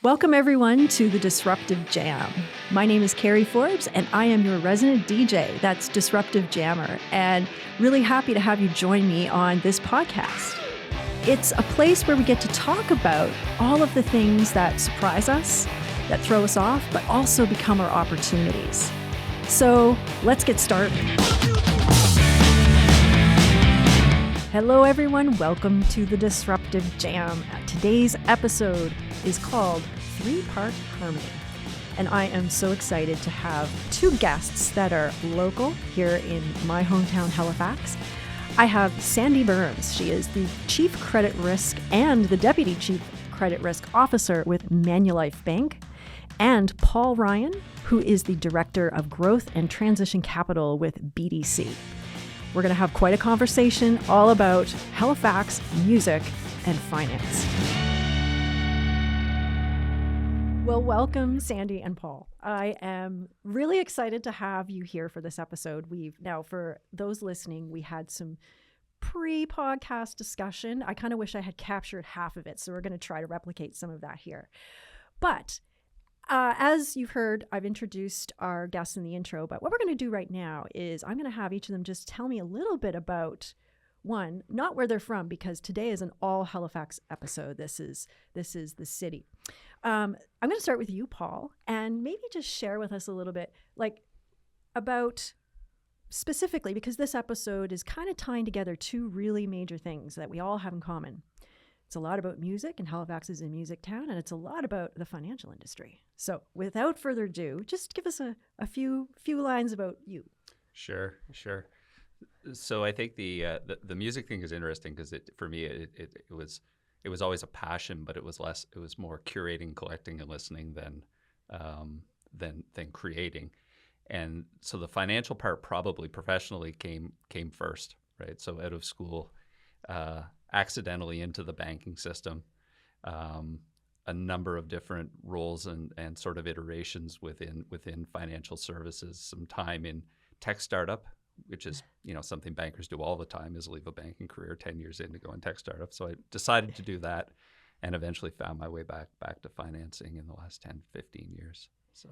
Welcome, everyone, to the Disruptive Jam. My name is Carrie Forbes, and I am your resident DJ, that's Disruptive Jammer, and really happy to have you join me on this podcast. It's a place where we get to talk about all of the things that surprise us, that throw us off, but also become our opportunities. So let's get started. Hello, everyone. Welcome to the Disruptive Jam. Today's episode is called Three-Part Harmony. And I am so excited to have two guests that are local here in my hometown, Halifax. I have Sandi Burns. She is the Chief Credit Risk and the Deputy Chief Credit Risk Officer with Manulife Bank. And Paul Ryan, who is the Director of Growth and Transition Capital with BDC. We're going to have quite a conversation all about Halifax, music, and finance. Well, welcome, Sandi and Paul. I am really excited to have you here for this episode. For those listening, we had some pre-podcast discussion. I kind of wish I had captured half of it, so we're going to try to replicate some of that here. But as you've heard, I've introduced our guests in the intro, but what we're going to do right now is I'm going to have each of them just tell me a little bit about, one, not where they're from, because today is an all Halifax episode. This is the city. I'm going to start with you, Paul, and maybe just share with us a little bit, about specifically, because this episode is kind of tying together two really major things that we all have in common. It's a lot about music, and Halifax is a music town, and it's a lot about the financial industry. So without further ado, just give us a few lines about you. Sure. So I think the music thing is interesting because for me it was always a passion, but it was more curating, collecting, and listening than creating. And so the financial part probably professionally came first, right? So out of school, accidentally into the banking system, a number of different roles and sort of iterations within financial services, some time in tech startup, which is, something bankers do all the time, is leave a banking career 10 years in to go in tech startup. So I decided to do that and eventually found my way back to financing in the last 10, 15 years. So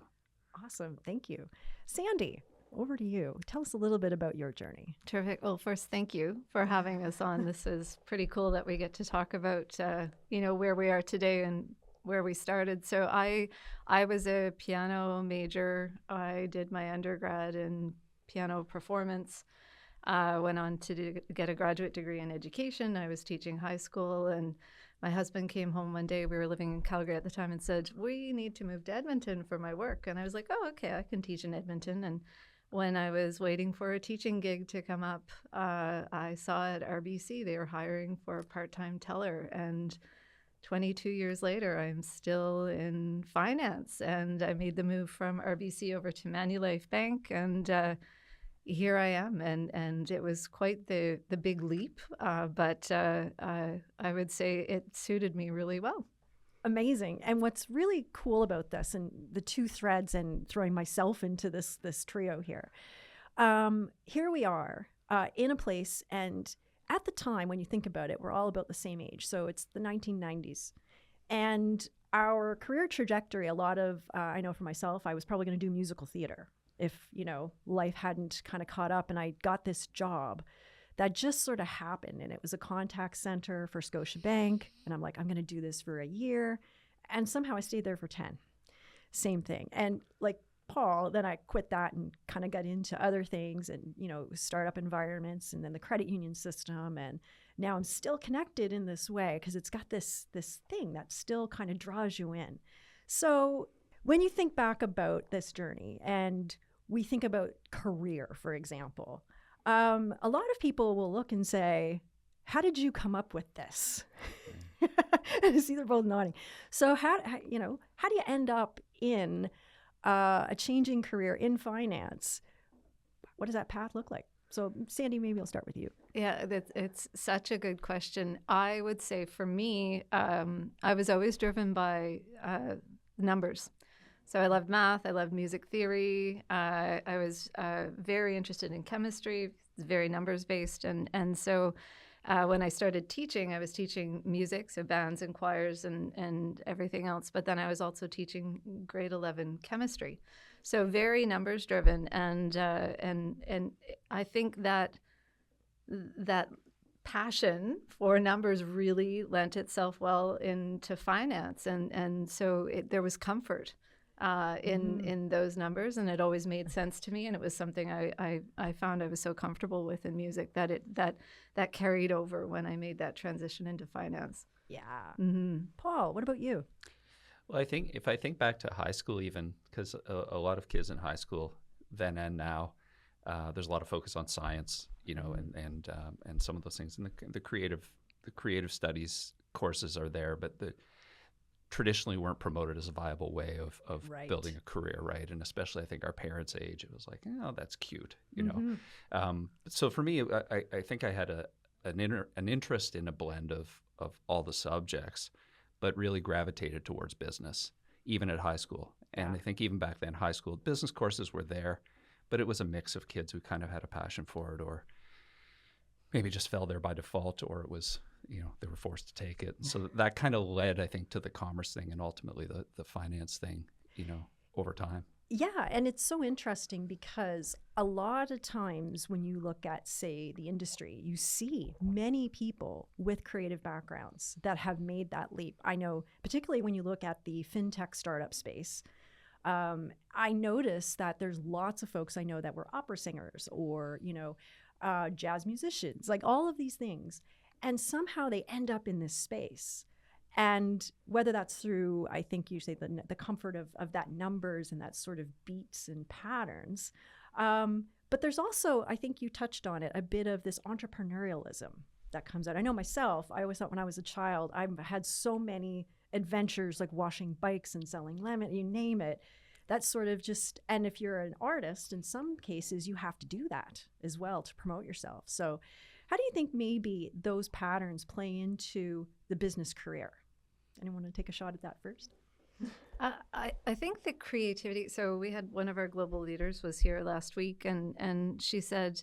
awesome. Thank you. Sandi, over to you. Tell us a little bit about your journey. Terrific. Well, first, thank you for having us on. This is pretty cool that we get to talk about, where we are today and where we started. So I was a piano major. I did my undergrad in piano performance. Went on to get a graduate degree in education. I was teaching high school, and my husband came home one day. We were living in Calgary at the time and said, "We need to move to Edmonton for my work." And I was like, "Oh, okay, I can teach in Edmonton." And when I was waiting for a teaching gig to come up, I saw at RBC they were hiring for a part-time teller. And 22 years later, I'm still in finance. And I made the move from RBC over to Manulife Bank. And here I am. And it was quite the big leap. But I would say it suited me really well. Amazing. And what's really cool about this, and the two threads and throwing myself into this trio here, here we are in a place, and at the time when you think about it, we're all about the same age. So it's the 1990s. And our career trajectory, a lot of, I know for myself, I was probably going to do musical theater if, life hadn't kind of caught up, and I got this job that just sort of happened. And it was a contact center for Scotiabank. And I'm like, I'm going to do this for a year. And somehow I stayed there for 10. Same thing. And like Paul, then I quit that and kind of got into other things and, startup environments and then the credit union system. And now I'm still connected in this way because it's got this thing that still kind of draws you in. So when you think back about this journey and we think about career, for example, a lot of people will look and say, how did you come up with this? And I see they're both nodding. So how do you end up in a changing career in finance? What does that path look like? So Sandi, maybe I'll start with you. Yeah, it's such a good question. I would say for me, I was always driven by numbers. So I loved math. I loved music theory. I was very interested in chemistry, very numbers based. And so when I started teaching, I was teaching music, so bands and choirs and everything else. But then I was also teaching grade 11 chemistry, so very numbers driven. And I think that passion for numbers really lent itself well into finance, and so there was comfort in those numbers, and it always made sense to me, and it was something I found I was so comfortable with in music that carried over when I made that transition into finance. Yeah. Mm-hmm. Paul, what about you? Well, I think if I think back to high school, even because a lot of kids in high school then and now, there's a lot of focus on science, and some of those things, and the creative studies courses are there, but traditionally weren't promoted as a viable way of Right. building a career, right? And especially I think our parents' age, it was like, oh, that's cute, So for me, I think I had an interest in a blend of all the subjects, but really gravitated towards business, even at high school. And I think even back then, high school business courses were there, but it was a mix of kids who kind of had a passion for it, or maybe just fell there by default, or it was, they were forced to take it. And so that kind of led, I think, to the commerce thing and ultimately the finance thing, over time. Yeah, and it's so interesting because a lot of times when you look at, say, the industry, you see many people with creative backgrounds that have made that leap. I know, particularly when you look at the fintech startup space, I noticed that there's lots of folks I know that were opera singers or, jazz musicians, like all of these things. And somehow they end up in this space. And whether that's through, I think you say the comfort of that numbers and that sort of beats and patterns. But there's also, I think you touched on it, a bit of this entrepreneurialism that comes out. I know myself, I always thought when I was a child, I've had so many adventures like washing bikes and selling lemon, you name it. That's sort of just, and if you're an artist, in some cases, you have to do that as well to promote yourself. So how do you think maybe those patterns play into the business career? Anyone want to take a shot at that first? I think the creativity, so we had one of our global leaders was here last week, and she said,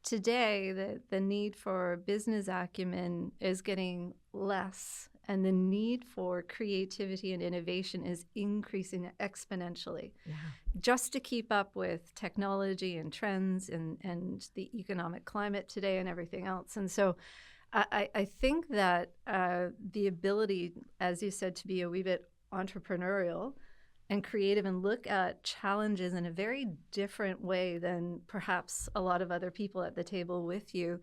today the need for business acumen is getting less, and the need for creativity and innovation is increasing exponentially. Yeah. Just to keep up with technology and trends and the economic climate today and everything else. And so I think that the ability, as you said, to be a wee bit entrepreneurial and creative and look at challenges in a very different way than perhaps a lot of other people at the table with you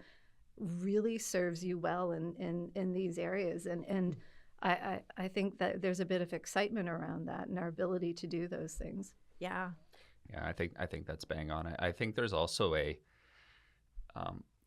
really serves you well in these areas. And I think that there's a bit of excitement around that and our ability to do those things. Yeah. Yeah, I think that's bang on. I think there's also a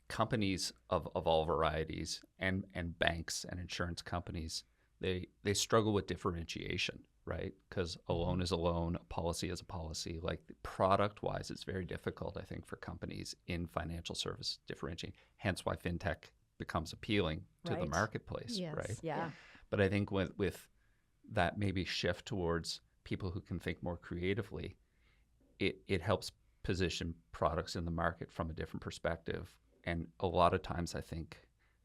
companies of all varieties and banks and insurance companies, they struggle with differentiation, right? Because a loan is a loan, a policy is a policy. Like product-wise, it's very difficult, I think, for companies in financial service differentiating. Hence why fintech becomes appealing to the marketplace, Yes. right? Yeah. But I think with that maybe shift towards people who can think more creatively, it helps position products in the market from a different perspective. And a lot of times I think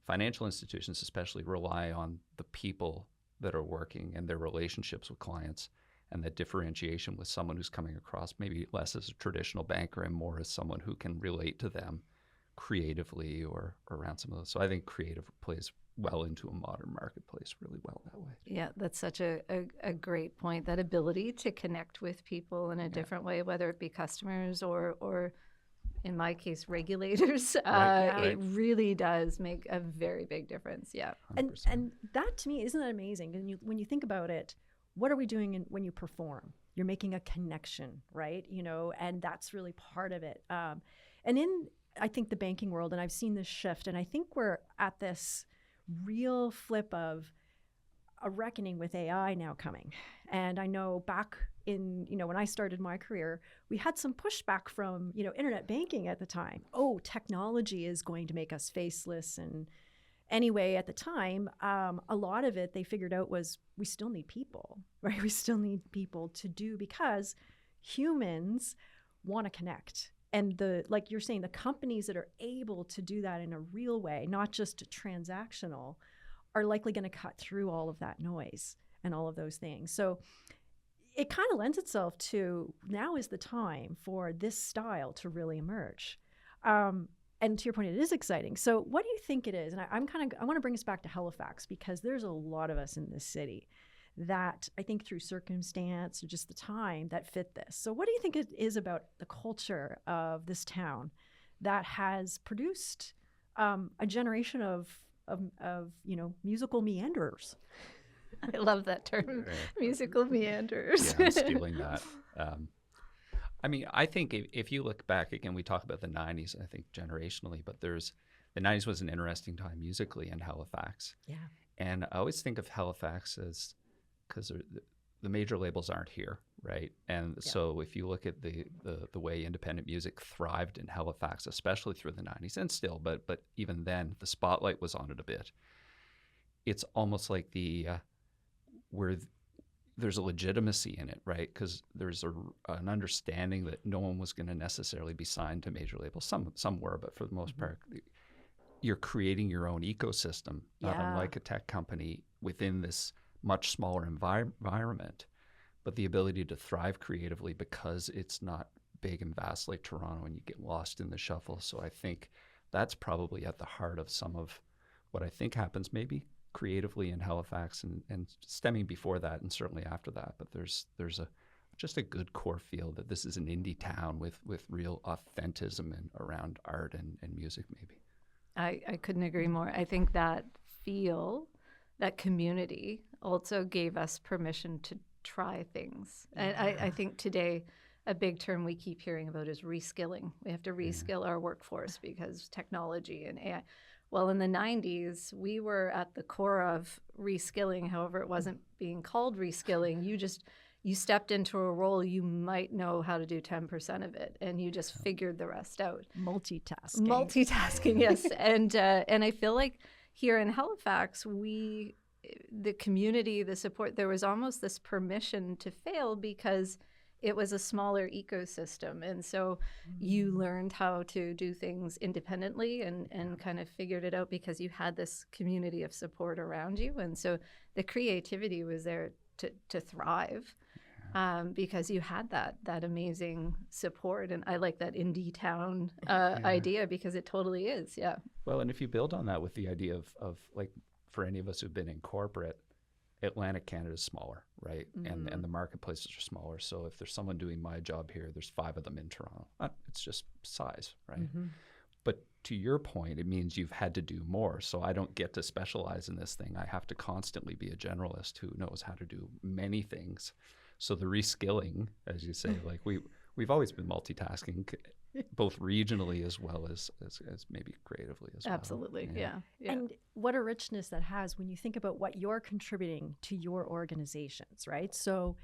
financial institutions especially rely on the people that are working and their relationships with clients, and that differentiation with someone who's coming across maybe less as a traditional banker and more as someone who can relate to them creatively or around some of those. So I think creative plays well into a modern marketplace really well that way. Yeah, that's such a great point. That ability to connect with people in a different way, whether it be customers or in my case, regulators, it really does make a very big difference. Yeah. 100%. And that to me, isn't that amazing? And when you think about it, what are we doing when you perform? You're making a connection, right? And that's really part of it. And in, I think, the banking world, and I've seen this shift, and I think we're at this real flip of a reckoning with AI now coming. And I know back in, when I started my career, we had some pushback from, internet banking at the time. Oh, technology is going to make us faceless. And anyway, at the time, a lot of it they figured out was we still need people, right? We still need people to do, because humans want to connect. and the, like you're saying, the companies that are able to do that in a real way, not just transactional, are likely going to cut through all of that noise and all of those things. So it kind of lends itself to, now is the time for this style to really emerge. And to your point, it is exciting. So what do you think it is? And I want to bring us back to Halifax, because there's a lot of us in this city that I think through circumstance or just the time that fit this. So what do you think it is about the culture of this town that has produced a generation of musical meanderers? I love that term, musical meanderers. Yeah, I'm stealing that. I mean, I think if you look back, again, we talk about the 90s, I think generationally, but the 90s was an interesting time musically in Halifax. Yeah. And I always think of Halifax as, because the major labels aren't here, right? And so if you look at the way independent music thrived in Halifax, especially through the 90s, and still, but even then, the spotlight was on it a bit. It's almost like where there's a legitimacy in it, right? Because there's an understanding that no one was going to necessarily be signed to major labels. Some were, but for the most part, you're creating your own ecosystem, not unlike a tech company within this much smaller environment, but the ability to thrive creatively because it's not big and vast like Toronto and you get lost in the shuffle. So I think that's probably at the heart of some of what I think happens maybe creatively in Halifax and stemming before that and certainly after that. But there's just a good core feel that this is an indie town with real authenticism around art and music maybe. I couldn't agree more. I think that feel, that community also gave us permission to try things. And I think today a big term we keep hearing about is reskilling. We have to reskill our workforce because technology and AI. Well, in the 90s, we were at the core of reskilling. However, it wasn't being called reskilling. You stepped into a role, you might know how to do 10% of it, and you just figured the rest out. Multitasking, yes. And I feel like here in Halifax, the community, the support, there was almost this permission to fail because it was a smaller ecosystem. And so you learned how to do things independently and kind of figured it out because you had this community of support around you. And so the creativity was there to thrive because you had that amazing support. And I like that indie town idea because it totally is, yeah. Well, and if you build on that with the idea of like, for any of us who've been in corporate, Atlantic Canada is smaller, right? And the marketplaces are smaller. So if there's someone doing my job here, there's 5 of them in Toronto. It's just size, right? But to your point, it means you've had to do more. So I don't get to specialize in this thing. I have to constantly be a generalist who knows how to do many things. So the reskilling, as you say, like we've always been multitasking, both regionally as well as maybe creatively as well. Absolutely, yeah. And what a richness that has when you think about what you're contributing to your organizations, right? So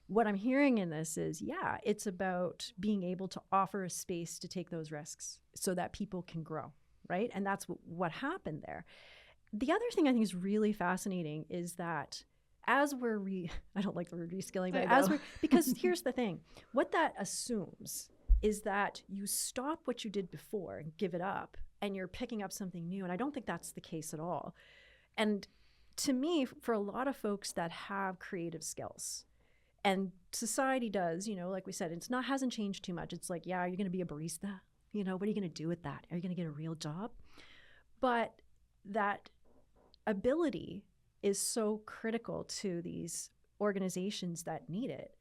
what I'm hearing in this is, it's about being able to offer a space to take those risks so that people can grow, right? And that's what happened there. The other thing I think is really fascinating is that as we're I don't like the word reskilling, but because here's the thing, what that assumes is that you stop what you did before and give it up and you're picking up something new. And I don't think that's the case at all. And to me, for a lot of folks that have creative skills, and society does, like we said, hasn't changed too much. It's like, you're going to be a barista. What are you going to do with that? Are you going to get a real job? But that ability is so critical to these organizations that need it.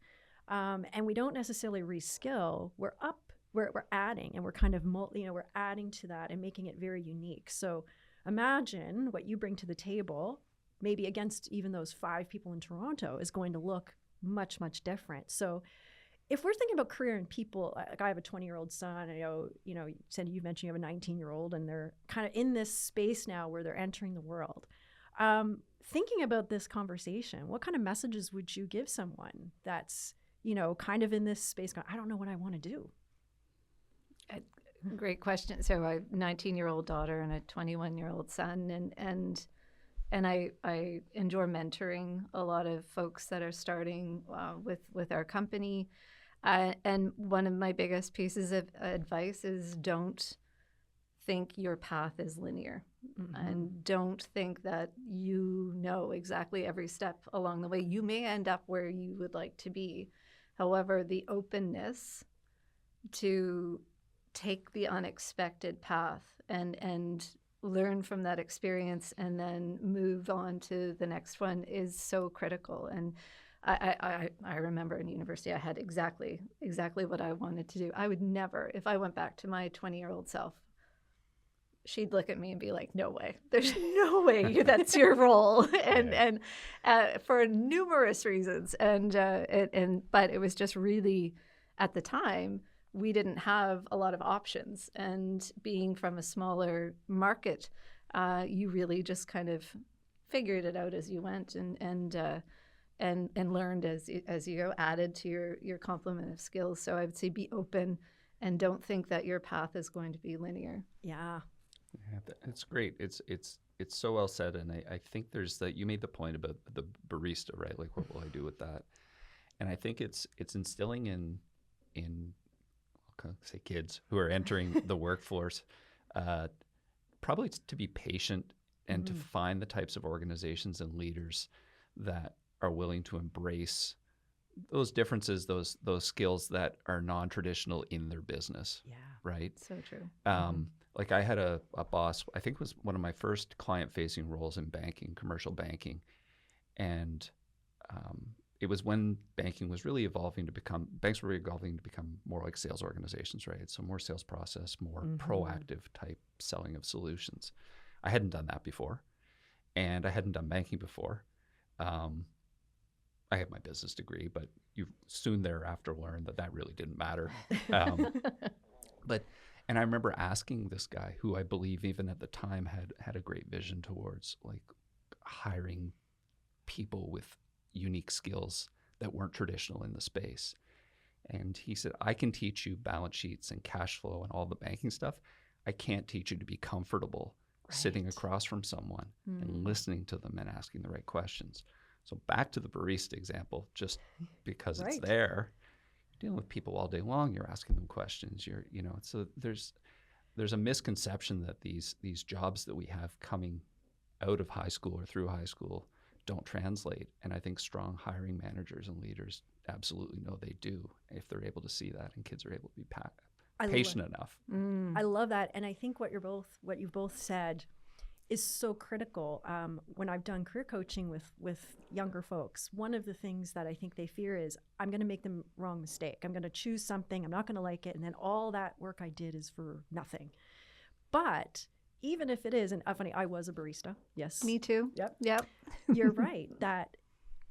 And we don't necessarily reskill. We're adding, and we're kind of, we're adding to that and making it very unique. So imagine what you bring to the table, maybe against even those 5 people in Toronto, is going to look much, much different. So if we're thinking about career and people, like I have a 20-year-old son, I know, Sandi, you mentioned you have a 19-year-old, and they're kind of in this space now where they're entering the world. Thinking about this conversation, what kind of messages would you give someone that's, kind of in this space going, I don't know what I want to do? Great question. So I have a 19-year-old daughter and a 21-year-old son, and I enjoy mentoring a lot of folks that are starting with our company. And one of my biggest pieces of advice is don't think your path is linear, and don't think that you know exactly every step along the way. You may end up where you would like to be. However, the openness to take the unexpected path and learn from that experience and then move on to the next one is so critical. And I remember in university I had exactly what I wanted to do. I would never, if I went back to my 20-year-old self, she'd look at me and be like, "No way! There's no way that's your role," and for numerous reasons. But it was just really, at the time, we didn't have a lot of options, and being from a smaller market, you really just kind of figured it out as you went, and learned as you go, added to your complement of skills. So I would say be open, and don't think that your path is going to be linear. Yeah. Yeah, it's great. It's so well said, and I think there's that. You made the point about the barista, right? Like, what will I do with that? And I think it's instilling in I'll say kids who are entering the workforce, probably to be patient and to find the types of organizations and leaders that are willing to embrace those differences, those skills that are non-traditional in their business. Yeah. Right. So true. Like I had a boss, I think it was one of my first client-facing roles in banking, commercial banking. And it was when banks were really evolving to become more like sales organizations, right? So more sales process, more proactive type selling of solutions. I hadn't done that before, and I hadn't done banking before. I had my business degree, but you soon thereafter learned that really didn't matter. And I remember asking this guy, who I believe even at the time had a great vision towards like hiring people with unique skills that weren't traditional in the space. And he said, I can teach you balance sheets and cash flow and all the banking stuff. I can't teach you to be comfortable sitting across from someone and listening to them and asking the right questions. So back to the barista example, just because it's there. Dealing with people all day long, you're asking them questions. So there's a misconception that these jobs that we have coming out of high school or through high school don't translate. And I think strong hiring managers and leaders absolutely know they do if they're able to see that, and kids are able to be patient enough. I love that, and I think what you've both said is so critical. When I've done career coaching with younger folks, one of the things that I think they fear is, I'm going to make the wrong mistake. I'm going to choose something, I'm not going to like it, and then all that work I did is for nothing. But even if it is, and funny, I was a barista. Yes. Me too. Yep. You're right. That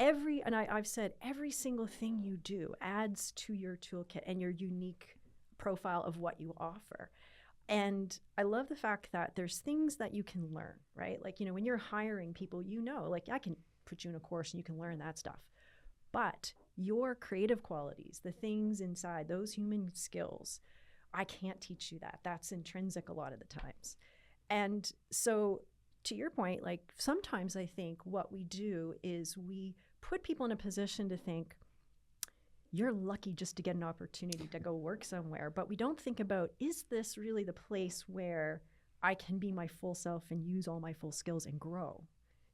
I've said every single thing you do adds to your toolkit and your unique profile of what you offer. And I love the fact that there's things that you can learn, right? Like, when you're hiring people, like I can put you in a course and you can learn that stuff. But your creative qualities, the things inside, those human skills, I can't teach you that. That's intrinsic a lot of the times. And so to your point, like sometimes I think what we do is we put people in a position to think, you're lucky just to get an opportunity to go work somewhere. But we don't think about, is this really the place where I can be my full self and use all my full skills and grow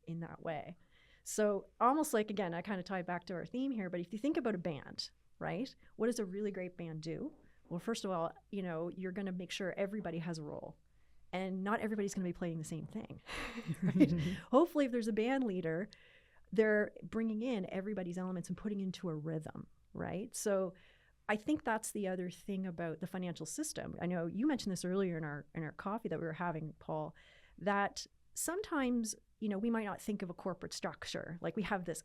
in that way? So almost like, again, I kind of tie it back to our theme here, but if you think about a band, right? What does a really great band do? Well, first of all, you're going to make sure everybody has a role. And not everybody's going to be playing the same thing, right? Hopefully, if there's a band leader, they're bringing in everybody's elements and putting into a rhythm, right? So I think that's the other thing about the financial system. I know you mentioned this earlier in our coffee that we were having, Paul, that sometimes, we might not think of a corporate structure. Like we have this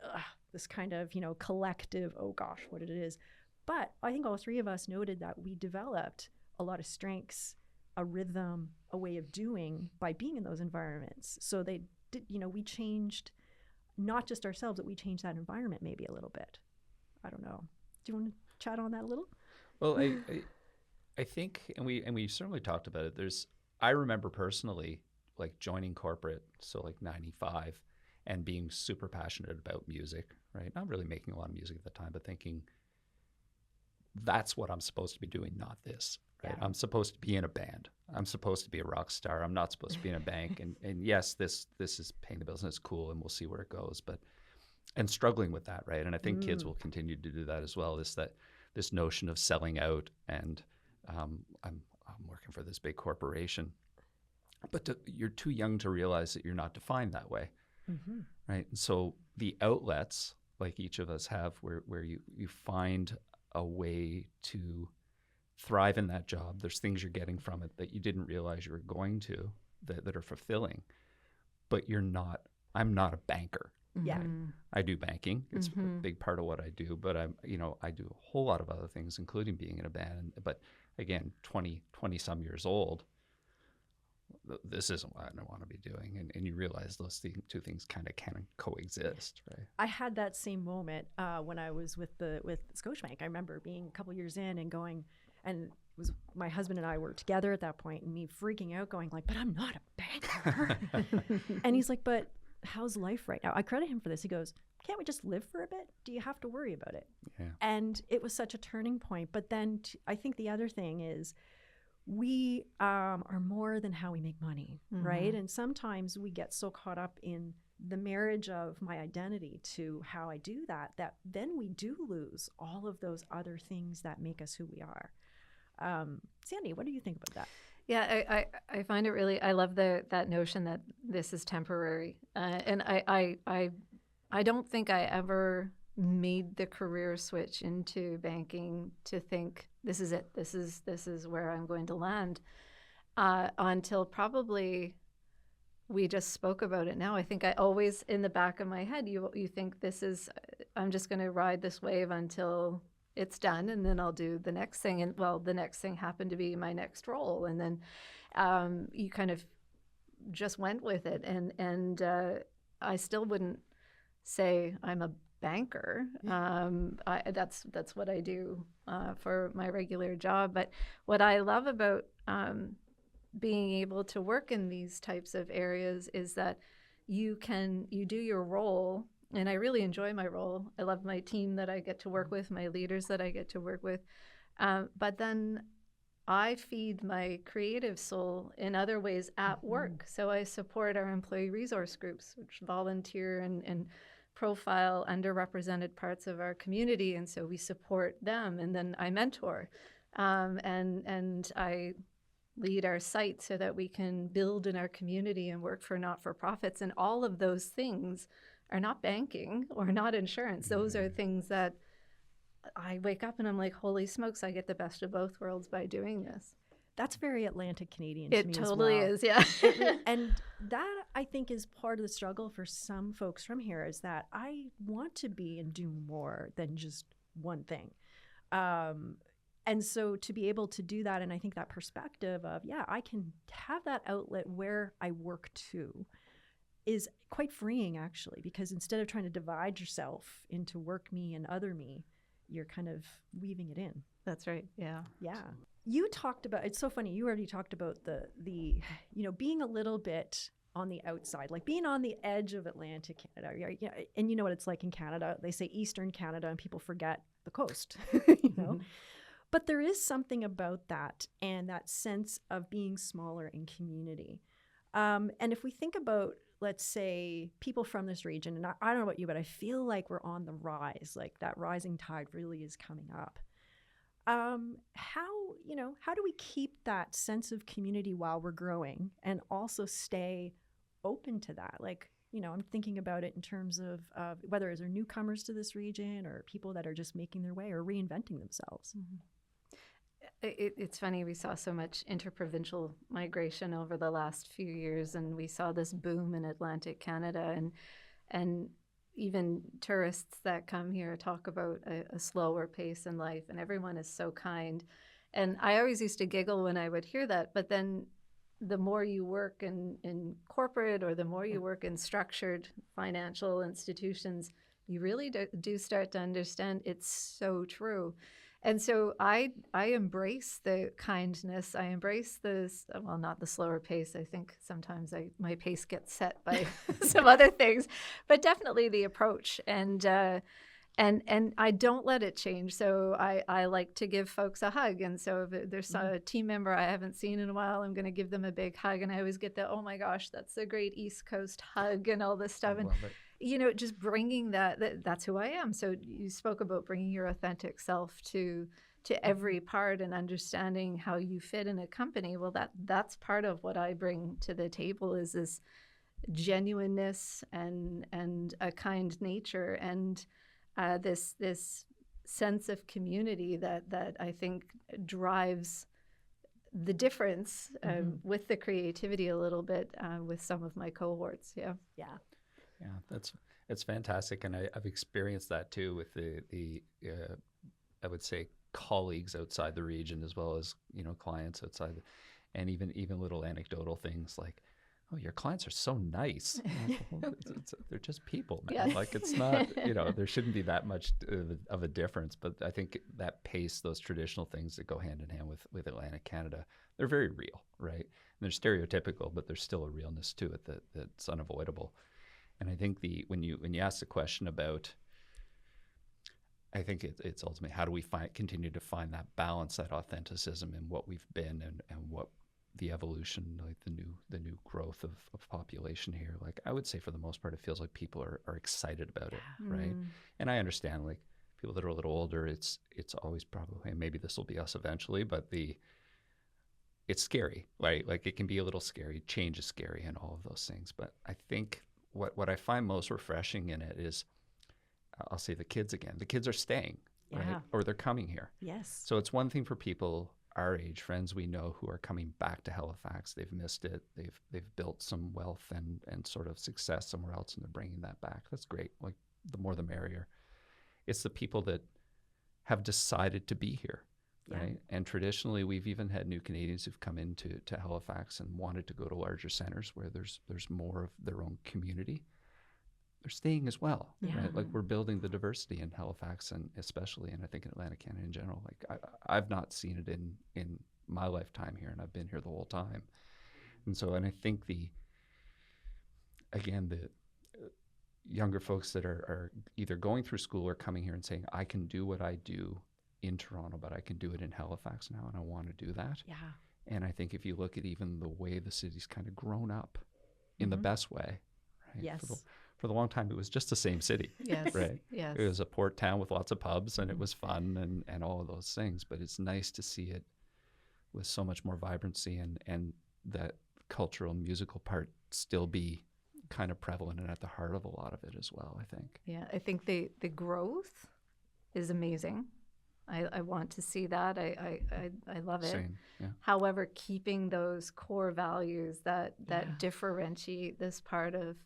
kind of, collective, oh gosh, what it is. But I think all three of us noted that we developed a lot of strengths, a rhythm, a way of doing by being in those environments. So they did, we changed not just ourselves, but we changed that environment maybe a little bit. I don't know. Do you want to chat on that a little? Well, I think, and we certainly talked about it. I remember personally like joining corporate, so like 95, and being super passionate about music, right? Not really making a lot of music at the time, but thinking that's what I'm supposed to be doing, not this. Right? Yeah. I'm supposed to be in a band. I'm supposed to be a rock star. I'm not supposed to be in a bank. And yes, this is paying the bills and it's cool and we'll see where it goes. And struggling with that, right? And I think kids will continue to do that as well. This notion of selling out and I'm working for this big corporation, but you're too young to realize that you're not defined that way, right? And so the outlets, like each of us have, where you find a way to thrive in that job. There's things you're getting from it that you didn't realize you were going to that are fulfilling, but I'm not a banker. Yeah. I do banking. It's a big part of what I do, but I do a whole lot of other things, including being in a band. But again, 20 some years old, this isn't what I want to be doing. And you realize those two things kind of can coexist, right? I had that same moment when I was with Scotiabank. I remember being a couple years in and going, and it was my husband and I were together at that point, and me freaking out, going like, "But I'm not a banker." And he's like, "But how's life right now?" I credit him for this. He goes, "Can't we just live for a bit? Do you have to worry about it?" Yeah. And it was such a turning point. But then I think the other thing is we are more than how we make money, right? And sometimes we get so caught up in the marriage of my identity to how I do that then we do lose all of those other things that make us who we are. Sandi, what do you think about that? Yeah, I find it really, I love that notion that this is temporary. And I don't think I ever made the career switch into banking to think this is it. This is where I'm going to land until probably we just spoke about it now. I think I always, in the back of my head, you think I'm just going to ride this wave until it's done, and then I'll do the next thing. And well, the next thing happened to be my next role, and then you kind of just went with it. And I still wouldn't say I'm a banker. That's what I do for my regular job. But what I love about being able to work in these types of areas is that you do your role. And I really enjoy my role. I love my team that I get to work with, my leaders that I get to work with. But then I feed my creative soul in other ways at work. So I support our employee resource groups, which volunteer and profile underrepresented parts of our community. And so we support them. And then I mentor and I lead our site so that we can build in our community and work for not-for-profits. And all of those things are not banking or not insurance. Those are things that I wake up and I'm like, holy smokes, I get the best of both worlds by doing this. That's very Atlantic Canadian to me as well. It totally is, yeah. And that, I think, is part of the struggle for some folks from here, is that I want to be and do more than just one thing. And so to be able to do that, and I think that perspective of, yeah, I can have that outlet where I work too, is quite freeing, actually, because instead of trying to divide yourself into work me and other me, you're kind of weaving it in. That's right. Yeah. Yeah. You talked about, it's so funny, you already talked about the being a little bit on the outside, like being on the edge of Atlantic Canada. Yeah, and you know what it's like in Canada. They say Eastern Canada and people forget the coast, you know. Mm-hmm. But there is something about that and that sense of being smaller in community. And if we think about, let's say, people from this region, and I don't know about you, but I feel like we're on the rise, like that rising tide really is coming up. How do we keep that sense of community while we're growing and also stay open to that? Like, I'm thinking about it in terms of whether they're newcomers to this region or people that are just making their way or reinventing themselves. Mm-hmm. It's funny, we saw so much interprovincial migration over the last few years, and we saw this boom in Atlantic Canada, and even tourists that come here talk about a slower pace in life, and everyone is so kind. And I always used to giggle when I would hear that, but then the more you work in corporate or the more you work in structured financial institutions, you really do start to understand it's so true. And so I embrace the kindness. I embrace this, well, not the slower pace. I think sometimes my pace gets set by some other things, but definitely the approach. And And I don't let it change. So I like to give folks a hug. And so if there's a team member I haven't seen in a while, I'm going to give them a big hug. And I always get the, oh my gosh, that's a great East Coast hug and all this stuff. And, just bringing that's who I am. So you spoke about bringing your authentic self to every part and understanding how you fit in a company. Well, that's part of what I bring to the table is this genuineness and a kind nature and this sense of community that I think drives the difference with the creativity a little bit with some of my cohorts. Yeah. It's fantastic, and I've experienced that too with the I would say colleagues outside the region as well as clients outside, and even little anecdotal things like, oh, your clients are so nice. Well, they're just people, man. Yes. Like it's not, there shouldn't be that much of a difference. But I think that pace, those traditional things that go hand in hand with Atlantic Canada, they're very real, right? And they're stereotypical, but there's still a realness to it that's unavoidable. And I think when you ask the question about, I think it's ultimately how do we continue to find that balance, that authenticism in what we've been and what the evolution, like the new growth of population here. Like I would say for the most part, it feels like people are excited about it, right? And I understand like people that are a little older, it's always probably, and maybe this will be us eventually, but it's scary, right? Like it can be a little scary. Change is scary and all of those things. But I think what I find most refreshing in it is, I'll say the kids again. The kids are staying, right? Or they're coming here. Yes. So it's one thing for people our age, friends we know who are coming back to Halifax. They've missed it. They've built some wealth and sort of success somewhere else, and they're bringing that back. That's great. Like the more the merrier. It's the people that have decided to be here, right? And traditionally, we've even had new Canadians who've come into Halifax and wanted to go to larger centers where there's more of their own community. They're staying as well, right? Like we're building the diversity in Halifax and especially, and I think in Atlantic Canada in general. Like I've not seen it in my lifetime here, and I've been here the whole time. And I think the younger folks that are either going through school or coming here and saying, I can do what I do in Toronto, but I can do it in Halifax now, and I want to do that. Yeah. And I think if you look at even the way the city's kind of grown up in the best way, right? Yes. For the long time, it was just the same city, Yes. right? Yes. It was a port town with lots of pubs, and it was fun and all of those things. But it's nice to see it with so much more vibrancy and that cultural musical part still be kind of prevalent and at the heart of a lot of it as well, I think. Yeah, I think the growth is amazing. I want to see that. I love it. Same, yeah. However, keeping those core values that differentiate this part of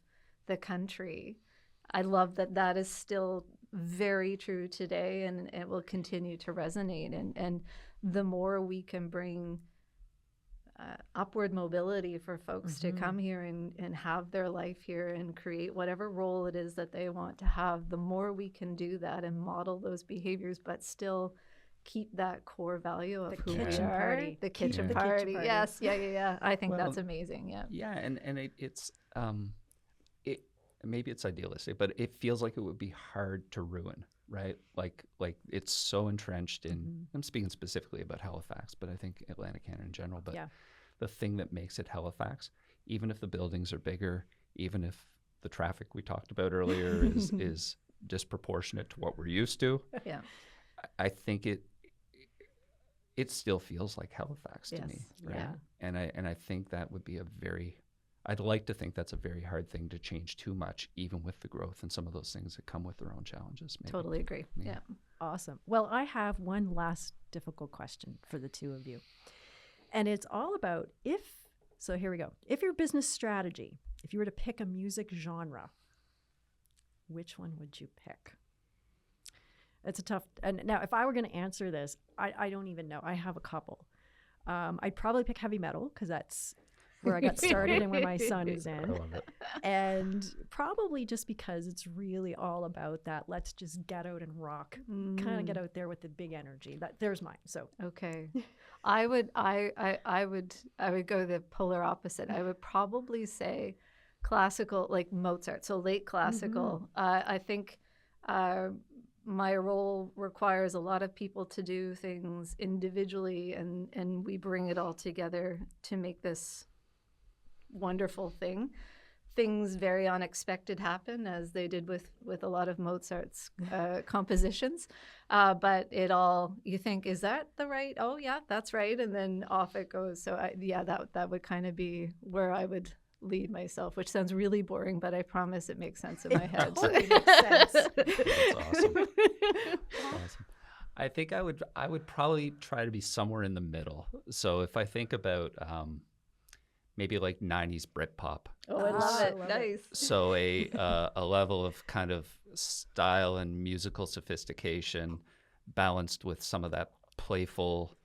the country, I love that is still very true today, and it will continue to resonate. And the more we can bring upward mobility for folks to come here and have their life here and create whatever role it is that they want to have, the more we can do that and model those behaviors, but still keep that core value of who we are. The kitchen party. Yes. Yeah. I think that's amazing. Yeah. Yeah. And it's maybe it's idealistic, but it feels like it would be hard to ruin, right? Like it's so entrenched in, I'm speaking specifically about Halifax, but I think Atlantic Canada in general, but the thing that makes it Halifax, even if the buildings are bigger, even if the traffic we talked about earlier is disproportionate to what we're used to, I think it still feels like Halifax to me, right? Yeah. And I think that would be I'd like to think that's a very hard thing to change too much, even with the growth and some of those things that come with their own challenges. Maybe. Totally agree. Yeah. Awesome. Well, I have one last difficult question for the two of you. And it's all about so here we go. If your business strategy, if you were to pick a music genre, which one would you pick? It's a tough, and now if I were going to answer this, I don't even know. I have a couple. I'd probably pick heavy metal because that's where I got started and where my son is in. I love it. And probably just because it's really all about that, let's just get out and rock, kind of get out there with the big energy. There's mine. So okay. I would go the polar opposite. I would probably say classical, like Mozart, so late classical. I think my role requires a lot of people to do things individually, and we bring it all together to make this wonderful thing. Things very unexpected happen, as they did with a lot of Mozart's compositions. But it all, you think, is that the right? Oh, yeah, that's right. And then off it goes. So that would kind of be where I would lead myself, which sounds really boring, but I promise it makes sense in my head. Totally makes sense. That's awesome. Awesome. I think I would probably try to be somewhere in the middle. So if I think about maybe like 90s Britpop. Oh, I love it. love Nice. So a level of kind of style and musical sophistication balanced with some of that playful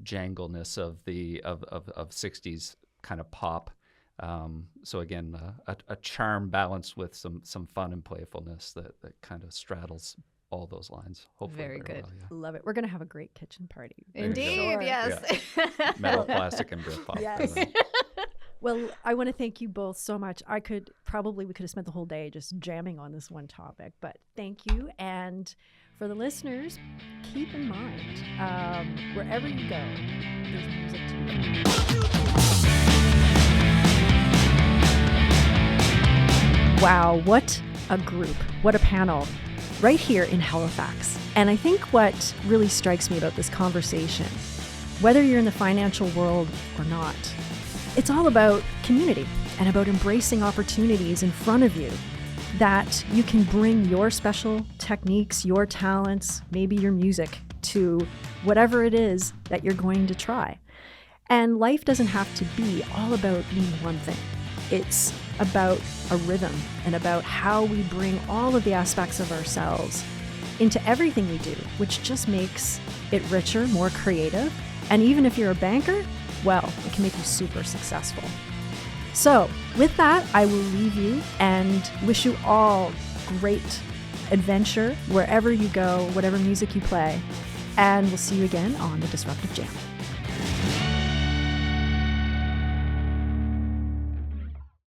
jangleness of the of 60s kind of pop. So again, a charm balanced with some fun and playfulness that kind of straddles all those lines. Hopefully Very good. well, yeah. Love it. We're going to have a great kitchen party. There you go. Indeed, Sure. yes. Metal, plastic, and Britpop. Yes. Well, I want to thank you both so much. We could have spent the whole day just jamming on this one topic, but thank you. And for the listeners, keep in mind, wherever you go, there's music to be found. Wow, what a group. What a panel. Right here in Halifax. And I think what really strikes me about this conversation, whether you're in the financial world or not, it's all about community and about embracing opportunities in front of you that you can bring your special techniques, your talents, maybe your music to whatever it is that you're going to try. And life doesn't have to be all about being one thing. It's about a rhythm and about how we bring all of the aspects of ourselves into everything we do, which just makes it richer, more creative. And even if you're a banker, well, it can make you super successful. So with that, I will leave you and wish you all great adventure wherever you go, whatever music you play. And we'll see you again on the Disruptive Jam.